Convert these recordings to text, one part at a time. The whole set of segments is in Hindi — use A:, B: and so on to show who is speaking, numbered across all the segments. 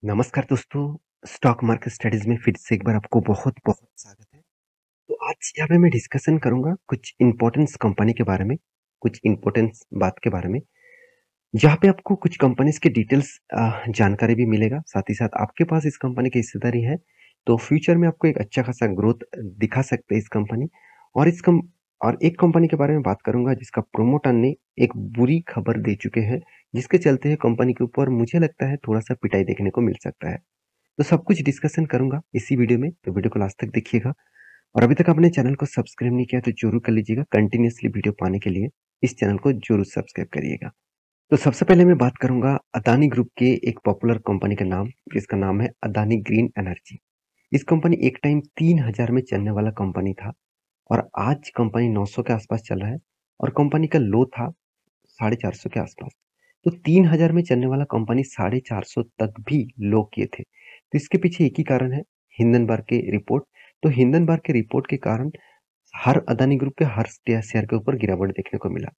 A: नमस्कार दोस्तों, स्टॉक मार्केट स्टडीज़ में फिर से एक बार आपको बहुत-बहुत स्वागत है। तो आज यहाँ पे मैं डिस्कशन करूँगा कुछ इम्पोर्टेंस कंपनी के बारे में, कुछ इम्पोर्टेंस बात के बारे में, जहाँ पे आपको कुछ कंपनीज़ के डिटेल्स जानकारी भी मिलेगा, साथ ही साथ आपके पास इस कंपनी की हिस्सेदारी है, तो फ्यूचर में आपको एक अच्छा खासा ग्रोथ दिखा सकते हैं इस कंपनी और इस कम और एक कंपनी के बारे में बात करूँगा जिसका प्रोमोटर ने एक बुरी खबर दे चुके हैं, जिसके चलते ये कंपनी के ऊपर मुझे लगता है थोड़ा-सा पिटाई देखने को मिल सकता है। तो सब कुछ डिस्कशन करूँगा इसी वीडियो में, तो वीडियो को लास्ट तक देखिएगा और अभी तक आपने चैनल को सब्सक्राइब नहीं किया तो ज़रूर कर लीजिएगा। कंटिन्यूअसली वीडियो पाने के लिए इस चैनल को ज़रूर सब्सक्राइब करिएगा। तो सबसे पहले मैं बात करूँगा अदानी ग्रुप के एक पॉपुलर कंपनी का नाम, जिसका नाम है अदानी ग्रीन एनर्जी। इस कंपनी एक टाइम 3000 में चलने वाला कंपनी था और आज कंपनी 900 के आसपास चल रहा है और कंपनी का लो था 450 के आसपास। तो 3000 में चलने वाला कंपनी 450 तक भी लो किए थे। तो इसके पीछे एक ही कारण है, हिंडनबर्ग की रिपोर्ट। तो हिंडनबर्ग के रिपोर्ट के कारण हर अदानी ग्रुप के हर शेयर के ऊपर गिरावट देखने को मिला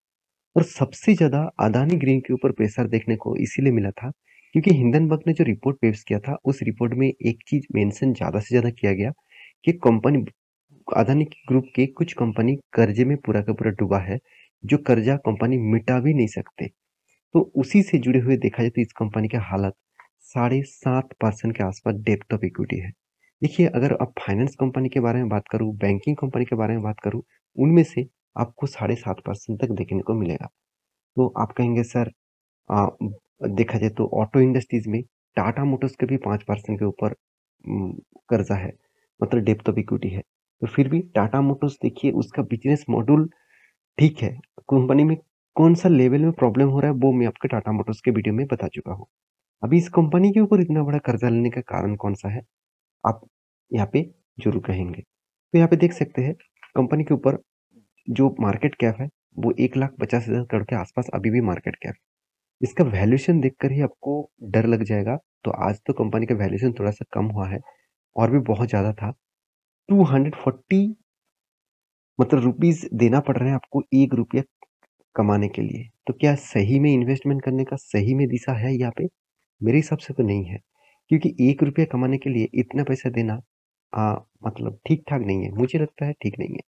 A: और सबसे ज़्यादा अदानी ग्रीन के ऊपर प्रेशर देखने को इसीलिए मिला था क्योंकि हिंडनबर्ग ने जो रिपोर्ट पेश किया था, उस रिपोर्ट में एक चीज़ मेंशन ज़्यादा से ज़्यादा किया गया कि कंपनी अदानी ग्रुप के कुछ कंपनी कर्जे में पूरा का पूरा डूबा है, जो कर्जा कंपनी मिटा भी नहीं सकते। तो उसी से जुड़े हुए देखा जाए तो इस कंपनी की हालत 7.5% के आसपास डेप्थ ऑफ इक्विटी है। देखिए, अगर अब फाइनेंस कंपनी के बारे में बात करूँ, बैंकिंग कंपनी के बारे में बात करूँ, उनमें से आपको 7.5% तक देखने को मिलेगा। तो आप कहेंगे सर अ, देखा जाए तो ऑटो इंडस्ट्रीज़ में टाटा मोटर्स के भी 5% के ऊपर उम, कर्ज़ा है, मतलब डेप्थ ऑफ इक्विटी है। तो फिर भी टाटा मोटर्स देखिए उसका बिज़नेस मॉडल ठीक है, कंपनी में कौन-सा लेवल में प्रॉब्लम हो रहा है वो मैं आपको टाटा मोटर्स के वीडियो में बता चुका हूँ। अभी इस कंपनी के ऊपर इतना बड़ा कर्जा लेने का कारण कौन-सा है? आप यहाँ पे ज़रूर कहेंगे। तो यहाँ पे देख सकते हैं कंपनी के ऊपर जो मार्केट कैप है वो 1,50,000 करोड़ के आस-पास अभी भी मार्केट कैप। इसका वैल्यूएशन देखकर ही आपको डर लग जाएगा। तो आज तो कंपनी का वैल्यूएशन थोड़ा-सा कम हुआ है और भी बहुत ज़्यादा था। 240 मतलब रुपीज़ देना पड़ रहा है आपको ₹1 कमाने के लिए। तो क्या सही में इन्वेस्टमेंट करने का सही में दिशा है यहाँ पे? मेरे हिसाब से तो नहीं है। क्योंकि ₹1 कमाने के लिए इतना पैसा देना मतलब ठीक-ठाक नहीं है। मुझे लगता है ठीक नहीं है।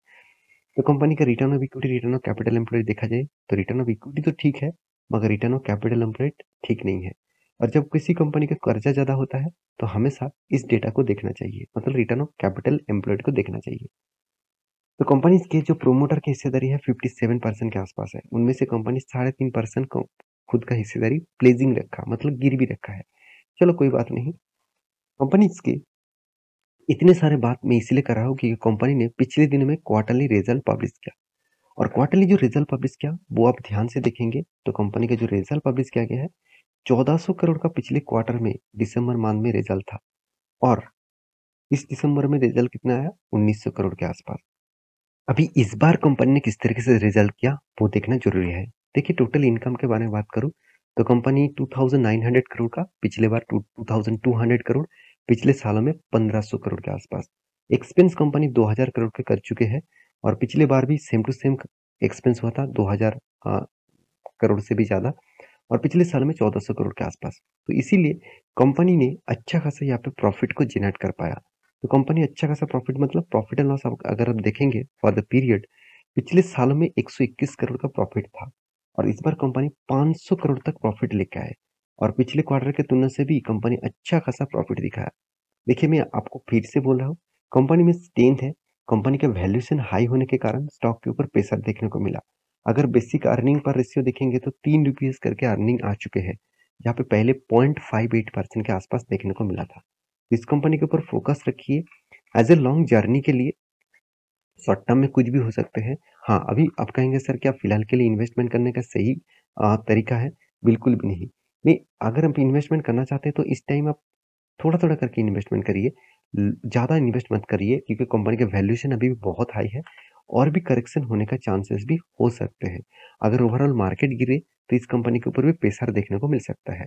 A: तो कंपनी का return of equity, return of capital employed देखा जाए तो रिटर्न ऑफ इक्विटी तो ठीक है, मगर रिटर्न ऑफ कैपिटल एम्प्लॉयड ठीक नहीं है। और जब किसी कंपनी का कर्जा ज़्यादा होता है, तो हमेशा इस डेटा को देखना चाहिए, मतलब रिटर्न ऑफ कैपिटल एम्प्लॉयड को देखना चाहिए। तो कंपनीज़ के जो प्रोमोटर की हिस्सेदारी है 57% के आसपास है। उनमें से कंपनी 3.5% को खुद का हिस्सेदारी प्लेजिंग रखा, मतलब गिरवी रखा है। चलो कोई बात नहीं। कंपनीज़ के इतने सारे बात मैं इसलिए कर रहा हूँ क्योंकि कंपनी ने पिछले दिनों में क्वार्टरली रिजल्ट पब्लिश किया और क्वार्टरली जो रिजल्ट पब्लिश किया वो आप ध्यान से देखेंगे तो कंपनी का जो रिजल्ट पब्लिश किया गया है 1400 करोड़ का पिछले क्वार्टर में दिसंबर माह में रिजल्ट था और इस दिसंबर में रिजल्ट कितना आया 1900 करोड़ के आसपास। अभी इस बार कंपनी ने किस तरीके से रिजल्ट किया वो देखना जरूरी है। देखिए टोटल इनकम के बारे में बात करूं तो कंपनी 2900 करोड़ का पिछले बार 2200 करोड़ पिछले सालों में 1500 करोड़ के आसपास। एक्सपेंस कंपनी 2000 करोड़ के कर चुके हैं और पिछले बार भी सेम टू सेम एक्सपेंस हुआ था 2000 करोड़ से भी ज्यादा और पिछले साल में 1400 करोड़ के आसपास। तो इसीलिए कंपनी ने अच्छा खासा यहाँ पे प्रॉफिट को जनरेट कर पाया। तो कंपनी अच्छा खासा प्रॉफिट मतलब प्रॉफिट एंड लॉस अगर आप देखेंगे फॉर द पीरियड पिछले सालों में 121 करोड़ का प्रॉफिट था और इस बार कंपनी 500 करोड़ तक प्रॉफिट लेके आए और पिछले क्वार्टर के तुलना से भी कंपनी अच्छा खासा प्रॉफिट दिखाया। देखिए मैं आपको फिर से बोल रहा हूँ कंपनी में स्ट्रेंथ है। कंपनी का वैल्यूएशन हाई होने के कारण स्टॉक के ऊपर प्रेशर देखने को मिला। अगर बेसिक अर्निंग पर रेशियो देखेंगे तो 3 रुपीस करके अर्निंग आ चुके हैं, जहाँ पे पहले 0.58% के आसपास देखने को मिला था। इस कंपनी के ऊपर फोकस रखिए एज ए लॉन्ग जर्नी के लिए। शॉर्ट टर्म में कुछ भी हो सकते हैं। हाँ, अभी आप कहेंगे सर क्या फिलहाल के लिए इन्वेस्टमेंट करने का सही तरीका है? बिल्कुल भी नहीं। नहीं, अगर आप इन्वेस्टमेंट करना चाहते हैं तो इस टाइम आप थोड़ा-थोड़ा करके इन्वेस्टमेंट करिए। ज़्यादा इन्वेस्ट मत करिए क्योंकि कंपनी का वैल्यूएशन अभी भी बहुत हाई है और भी करेक्शन होने का चांसेस भी हो सकते हैं। अगर ओवरऑल मार्केट गिरे तो इस कंपनी के ऊपर भी प्रेशर देखने को मिल सकता है।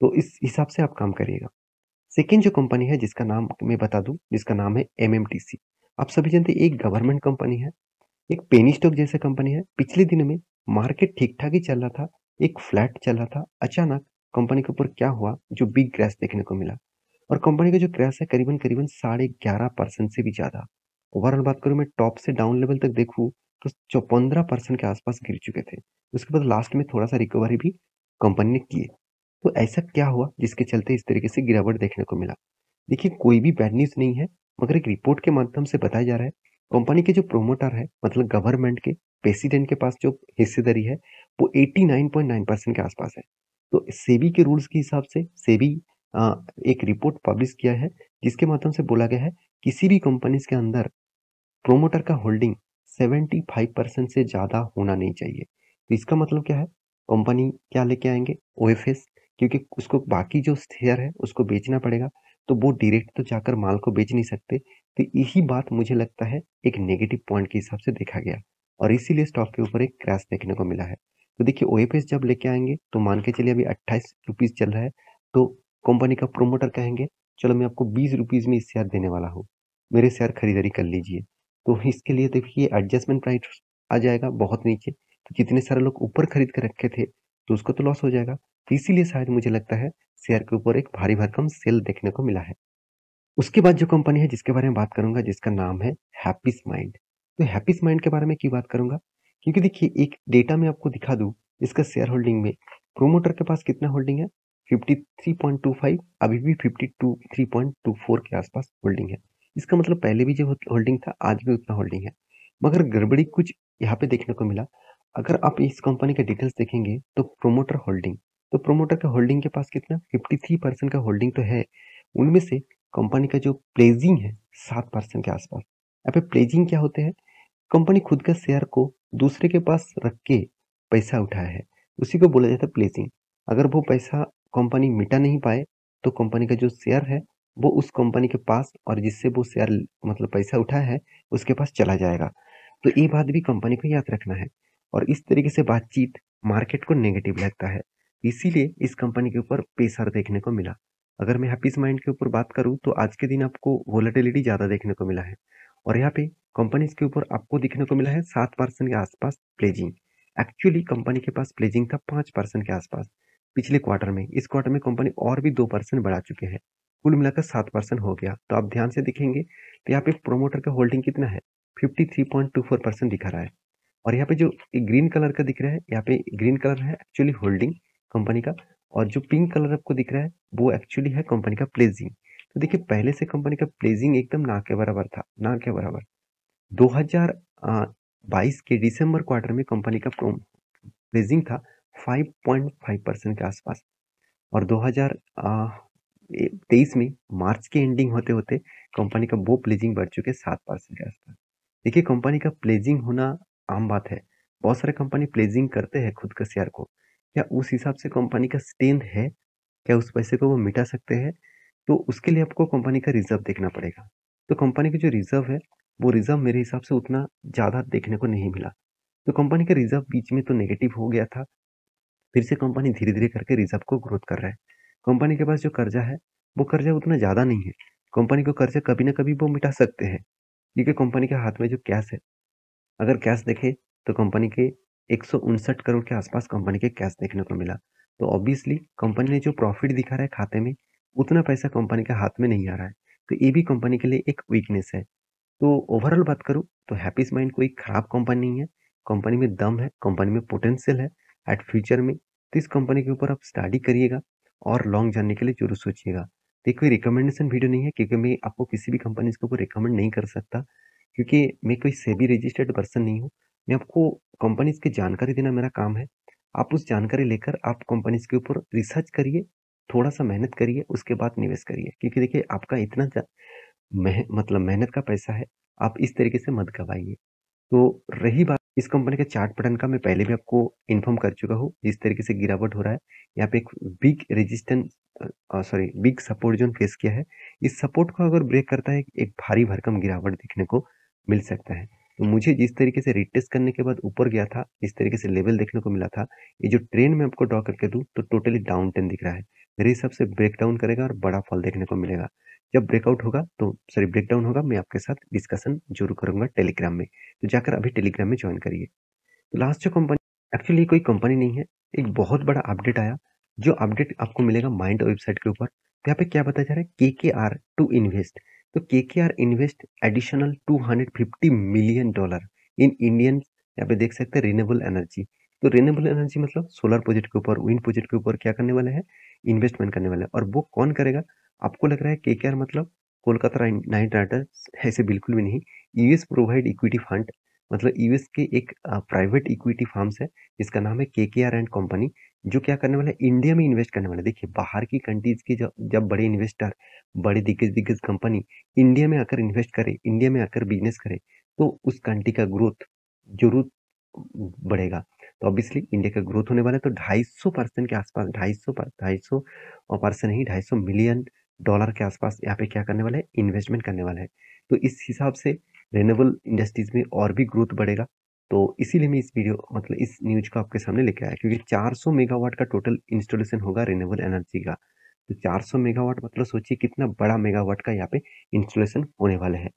A: तो इस हिसाब से आप काम करिएगा। सेकंड जो कंपनी है जिसका नाम मैं बता दूँ, जिसका नाम है एमएमटीसी। आप सभी जानते हैं एक गवर्नमेंट कंपनी है, एक पेनी स्टॉक जैसा कंपनी है। पिछले दिनों में मार्केट ठीक-ठाक ही चल रहा था, एक फ्लैट चल रहा था। अचानक कंपनी के ऊपर क्या हुआ जो बिग क्रैश देखने को मिला। और कंपनी का जो क्रैश है करीबन-करीबन 11.5% से भी ज़्यादा। ओवरऑल बात करूँ मैं टॉप से डाउन लेवल तक देखूँ तो जो 15% के आसपास गिर चुके थे। उसके बाद लास्ट में थोड़ा-सा रिकवरी भी कंपनी ने की है। तो ऐसा क्या हुआ जिसके चलते इस तरीके से गिरावट देखने को मिला? देखिए कोई भी बैड न्यूज़ नहीं है, मगर एक रिपोर्ट के माध्यम से बताया जा रहा है, कंपनी के जो प्रोमोटर है मतलब गवर्नमेंट के प्रेसिडेंट के पास जो हिस्सेदारी है, वो 89.9% के आसपास है। तो सेबी के रूल्स के हिसाब से सेबी एक रिपोर्ट पब्लिश किया है, जिसके माध्यम से बोला गया है, किसी भी कंपनीज़ के अंदर प्रोमोटर का होल्डिंग 75% से ज़्यादा होना नहीं चाहिए। तो इसका मतलब क्या है? कंपनी क्या लेके आएँगे? ओएफएस, क्योंकि उसको बाकी जो शेयर है उसको बेचना पड़ेगा, तो वो डायरेक्ट तो जाकर माल को बेच नहीं सकते। तो यही बात मुझे लगता है एक नेगेटिव पॉइंट के हिसाब से देखा गया और इसीलिए स्टॉक के ऊपर एक क्रैश देखने को मिला है। तो देखिए ओएफएस जब लेके आएँगे तो मान के चलिए अभी ₹28 चल रहा है, तो कंपनी का प्रोमोटर कहेंगे, "चलो मैं आपको ₹20 में शेयर देने वाला हूँ, मेरे शेयर खरीदारी कर लीजिए।" तो इसके लिए देखिए एडजस्टमेंट प्राइस आ जाएगा बहुत नीचे, तो जितने सारे लोग ऊपर खरीद के रखे थे, तो उसको तो लॉस हो जाएगा। तो इसीलिए शायद मुझे लगता है शेयर के ऊपर एक भारी भरकम सेल देखने को मिला है। उसके बाद जो कंपनी है जिसके बारे में बात करूँगा जिसका नाम है हैप्पीस माइंड। तो हैप्पीस माइंड के बारे में क्यों बात करूँगा? क्योंकि देखिए एक डेटा मैं आपको दिखा दूँ, इसका शेयर होल्डिंग में प्रोमोटर के पास कितना होल्डिंग है? 53.25 अभी भी 53.24 के आसपास होल्डिंग है। इसका मतलब पहले भी जो होल्डिंग था, आज भी उतना होल्डिंग है। मगर गड़बड़ी कुछ यहाँ पे देखने को मिला। अगर आप इस कंपनी के डिटेल्स देखेंगे तो प्रोमोटर होल्डिंग, तो प्रोमोटर का होल्डिंग के पास कितना 53% का होल्डिंग तो है। उनमें से कंपनी का जो प्लेजिंग है 7% के आसपास। यहाँ पे प्लेजिंग क्या होते हैं? कंपनी खुद का शेयर को दूसरे के पास रख के पैसा उठाया है, उसी को बोला जाता है प्लेजिंग। अगर वो पैसा कंपनी मिटा नहीं पाए तो कंपनी का जो शेयर है वो उस कंपनी के पास और जिससे वो शेयर मतलब पैसा उठाया है उसके पास चला जाएगा। तो ये बात भी कंपनी को याद रखना है और इस तरीके से बातचीत मार्केट को नेगेटिव लगता है। इसीलिए इस कंपनी के ऊपर प्रेशर देखने को मिला। अगर मैं हैप्पीस माइंड के ऊपर बात करूँ तो आज के दिन आपको वोलेटिलिटी ज़्यादा देखने को मिला है और यहाँ पे कंपनीज के ऊपर आपको देखने को मिला है 7% के आसपास प्लेजिंग। एक्चुअली कंपनी के पास प्लेजिंग था 5% के आसपास पिछले क्वार्टर में। इस क्वार्टर में कंपनी और भी 2% बढ़ा चुके हैं, कुल मिलाकर 7% हो गया। तो आप ध्यान से देखेंगे तो यहाँ पे प्रोमोटर का होल्डिंग कितना है? 53.24% दिखा रहा है और यहाँ पे जो ग्रीन कलर का दिख रहा है, यहाँ पे ग्रीन कलर है एक्चुअली होल्डिंग कंपनी का और जो पिंक कलर आपको दिख रहा है वो एक्चुअली है कंपनी का प्लेजिंग। तो देखिए पहले से कंपनी का प्लेजिंग एकदम ना के बराबर था, ना के बराबर। 2022 के दिसंबर क्वार्टर में कंपनी का प्लेजिंग था 5.5% के आसपास और 2023 में मार्च के एंडिंग होते-होते कंपनी का वो प्लेजिंग बढ़ चुके 7% के आसपास। देखिए कंपनी का प्लेजिंग होना आम बात है। बहुत सारे कंपनी प्लेजिंग करते हैं खुद के शेयर को। क्या उस हिसाब से कंपनी का स्ट्रेंथ है? क्या उस पैसे को वो मिटा सकते हैं? तो उसके लिए आपको कंपनी का रिज़र्व देखना पड़ेगा। तो कंपनी का जो रिज़र्व है, वो रिज़र्व मेरे हिसाब से उतना ज़्यादा देखने को नहीं मिला। तो कंपनी का रिज़र्व बीच में तो नेगेटिव हो गया था, फिर से कंपनी धीरे-धीरे करके रिज़र्व को ग्रोथ कर रहा है। कंपनी के पास जो कर्ज़ा है, वो कर्ज़ा उतना ज़्यादा नहीं है। कंपनी को कर्ज़ा कभी न कभी वो मिटा सकते हैं, क्योंकि कंपनी के हाथ में जो कैश है, अगर कैश देखें तो कंपनी के 159 करोड़ के आसपास कंपनी के कैश देखने को मिला। तो ऑब्वियसली कंपनी ने जो प्रॉफिट दिखा रहा है खाते में, उतना पैसा कंपनी के हाथ में नहीं आ रहा है। तो ये भी कंपनी के लिए एक वीकनेस है। तो ओवरऑल बात करूँ तो हैप्पीस माइंड कोई खराब कंपनी नहीं है। कंपनी में दम है, कंपनी में पोटेंशियल है एट फ्यूचर में। तो इस कंपनी के ऊपर आप स्टडी करिएगा और लॉन्ग जाने के लिए ज़रूर सोचिएगा। तो ये कोई रिकमेंडेशन वीडियो नहीं है क्योंकि मैं आपको किसी भी कंपनी के ऊपर रिकमेंड नहीं कर सकता क्योंकि मैं कोई सेबी रजिस्टर्ड पर्सन नहीं हूँ। मैं आपको कंपनीज़ की जानकारी देना मेरा काम है। आप उस जानकारी लेकर आप कंपनीज़ के ऊपर रिसर्च करिए, थोड़ा-सा मेहनत करिए, उसके बाद निवेश करिए। क्योंकि देखिए आपका इतना मतलब मेहनत का पैसा है, आप इस तरीके से मत गवाइए। तो रही बात इस कंपनी के चार्ट पैटर्न का, मैं पहले भी आपको इन्फॉर्म कर चुका हूँ, जिस तरीके से गिरावट हो रहा है। यहाँ पे एक big resistance sorry big support zone face किया है। इस सपोर्ट को अगर ब्रेक करता है, एक भारी भरकम गिरावट देखने को मिल सकता है। तो मुझे जिस तरीके से रिटेस्ट करने के बाद ऊपर गया था, इस तरीके से लेवल देखने को मिला था, ये जो ट्रेंड मैं आपको ड्रॉ करके दूँ, तो टोटली डाउन ट्रेंड दिख रहा है। मेरे हिसाब से ब्रेक डाउन करेगा और बड़ा फॉल देखने को मिलेगा। जब ब्रेकआउट होगा तो सॉरी ब्रेकडाउन होगा, मैं आपके साथ डिस्कशन ज़रूर करूँगा टेलीग्राम में। तो जाकर अभी टेलीग्राम में जॉइन करिए। तो लास्ट जो कंपनी एक्चुअली कोई कंपनी नहीं है, एक बहुत बड़ा अपडेट आया जो अपडेट आपको मिलेगा माइंड वेबसाइट के ऊपर, तो यहाँ पे क्या बताया जा रहा है, केकेआर टू इन्वेस्ट। तो KKR invest additional $250 million in Indian, यहाँ पे देख सकते हैं, रिन्यूएबल एनर्जी। तो रिन्यूएबल एनर्जी मतलब सोलर प्रोजेक्ट के ऊपर, विंड प्रोजेक्ट के ऊपर क्या करने वाला है, इन्वेस्टमेंट करने वाला है। और वो कौन करेगा? आपको लग रहा है केकेआर मतलब कोलकाता नाइट राइडर्स, ऐसे बिल्कुल भी नहीं। यूएस प्रोवाइड इक्विटी फंड, मतलब यूएस के एक प्राइवेट इक्विटी फर्म्स है जिसका नाम है केकेआर एंड कंपनी, जो क्या करने वाला है, इंडिया में इन्वेस्ट करने वाला है। देखिए, बाहर की कंट्रीज के जब जब बड़े इन्वेस्टर, बड़े दिग्गज दिग्गज कंपनी इंडिया में आकर इन्वेस्ट करे, इंडिया में आकर बिजनेस करे, तो उस कंट्री का ग्रोथ जरूर बढ़ेगा। तो ऑब्वियसली इंडिया का ग्रोथ होने वाला है, तो 250% के आसपास, 250 नहीं, $250 मिलियन के आसपास यहाँ पे क्या करने वाला है, इन्वेस्टमेंट करने वाला है। तो इस हिसाब से रेन्यूएबल इंडस्ट्रीज में और भी ग्रोथ बढ़ेगा। तो इसीलिए मैं इस वीडियो मतलब इस न्यूज को आपके सामने लेके आया, क्योंकि 400 मेगावाट का टोटल इंस्टॉलेशन होगा रिन्यूएबल एनर्जी का। तो 400 मेगावाट मतलब सोचिए कितना बड़ा मेगावाट का यहाँ पे इंस्टॉलेशन होने वाला है।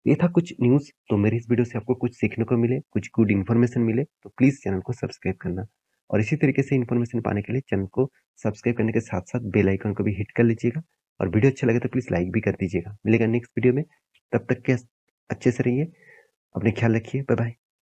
A: ये था कुछ न्यूज़। तो मेरी इस वीडियो से आपको कुछ सीखने को मिले, कुछ गुड इन्फॉर्मेशन मिले, तो प्लीज़ चैनल को सब्सक्राइब करना। और इसी तरीके से इन्फॉर्मेशन पाने के लिए चैनल को सब्सक्राइब करने के साथ-साथ बेल आइकन को भी हिट कर लीजिएगा। और वीडियो अच्छा लगे तो प्लीज़ लाइक भी कर दीजिएगा। मिलेगा नेक्स्ट वीडियो में, तब तक के अच्छे से रहिए, अपने ख्याल रखिए, बाय बाय।